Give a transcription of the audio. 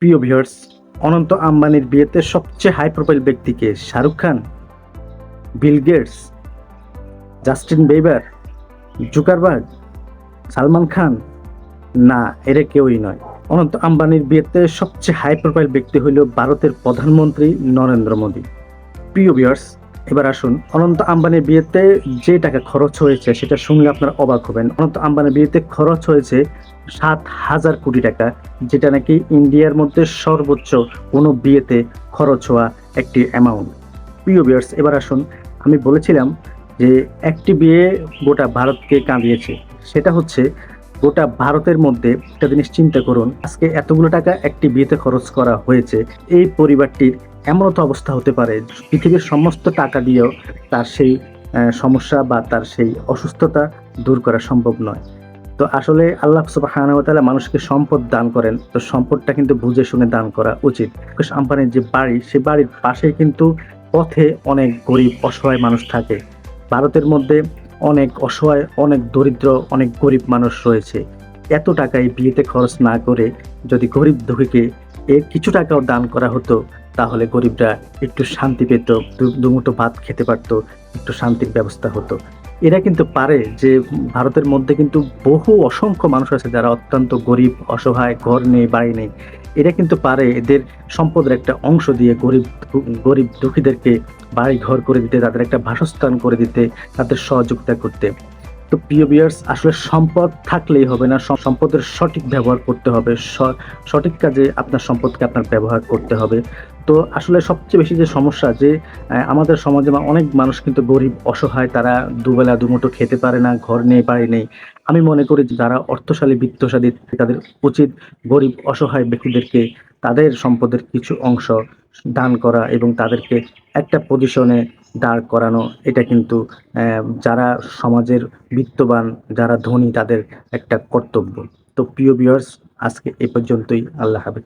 প্রিয় ভিউয়ার্স, অনন্ত আম্বানির বিয়েতে সবচেয়ে হাই প্রোফাইল ব্যক্তি কে? Shahrukh Khan, Bill Gates, Justin Bieber, Zuckerberg, Salman Khan? না, এরা কেউই নয়। অনন্ত আম্বানির বিয়েতে সবচেয়ে হাই প্রোফাইল ব্যক্তি হইল ভারতের প্রধানমন্ত্রী নরেন্দ্র মোদী। প্রিয় ভিউয়ার্স, এবার আসুন অনন্ত আম্বানির বিয়েতে যে টাকা খরচ হয়েছে সেটা শুনলে আপনারা অবাক হবেন। অনন্ত আম্বানির বিয়েতে খরচ হয়েছে ৭,০০০ কোটি টাকা, যেটা নাকি ইন্ডিয়ার মধ্যে সর্বোচ্চ কোনো বিয়েতে খরচ হওয়া একটি অ্যামাউন্ট। প্রিয় ভিউয়ার্স, এবার আসুন, আমি বলেছিলাম যে একটি বিয়ে গোটা ভারতকে কাঁদিয়েছে। সেটা হচ্ছে গোটা ভারতের মধ্যে একটা জিনিস চিন্তা করুন, আজকে এতগুলো টাকা একটি বিয়েতে খরচ করা হয়েছে। এই পরিবারটির এমন তো অবস্থা হতে পারে পৃথিবীর সমস্ত টাকা দিয়েও তার সেই সমস্যা বা তার সেই অসুস্থতা দূর করা সম্ভব নয়। তো আসলে আল্লাহ সুবহানাহু ওয়া তাআলা মানুষকে সম্পদ দান করেন, তো সম্পদটা কিন্তু বুঝে শুনে দান করা উচিত। মুকেশ আম্বানির যে বাড়ি, সে বাড়ির পাশেই কিন্তু পথে অনেক গরিব অসহায় মানুষ থাকে। ভারতের মধ্যে অনেক অসহায়, অনেক দরিদ্র, অনেক গরিব মানুষ রয়েছে। এত টাকা এই বিয়েতে খরচ না করে যদি গরিব দুঃখীকে এর কিছু টাকাও দান করা হতো, তাহলে গরিবরা একটু শান্তি পেত, দুমুঠো ভাত খেতে পারত, একটু শান্তির ব্যবস্থা হতো। এরা কিন্তু পারে যে ভারতের মধ্যে কিন্তু বহু অসংখ্য মানুষ আছে যারা অত্যন্ত গরিব, অসহায়, ঘর নেই, বাড়ি নেই। এরা কিন্তু পারে এদের সম্পদের একটা অংশ দিয়ে গরিব দুঃখীদেরকে বাড়ি ঘর করে দিতে, তাদের একটা বাসস্থান করে দিতে, তাদের সহযোগিতা করতে। তো প্রিয় ভিউয়ার্স, আসলে সম্পদ থাকলেই হবে না, সম্পদের সঠিক ব্যবহার করতে হবে। সঠিক কাজে আপনার সম্পদকে আপনার ব্যবহার করতে হবে। তো আসলে সবচেয়ে বেশি যে সমস্যা যে আমাদের সমাজে অনেক মানুষ কিন্তু গরিব, অসহায়, তারা দুবেলা দুমুঠো খেতে পারে না, ঘর নেই, বাড়ি নেই। আমি মনে করি যে যারা অর্থশালী, বিত্তশালী তাদের উচিত গরিব, অসহায় ব্যক্তিদেরকে তাদের সম্পদের কিছু অংশ দান করা এবং তাদেরকে একটা পজিশনে দাঁড় করানো। এটা কিন্তু যারা সমাজের বিত্তবান, যারা ধনী তাদের একটা কর্তব্য। তো প্রিয় ভিউয়ার্স, আজকে এ পর্যন্তই। আল্লাহ হাফেজ।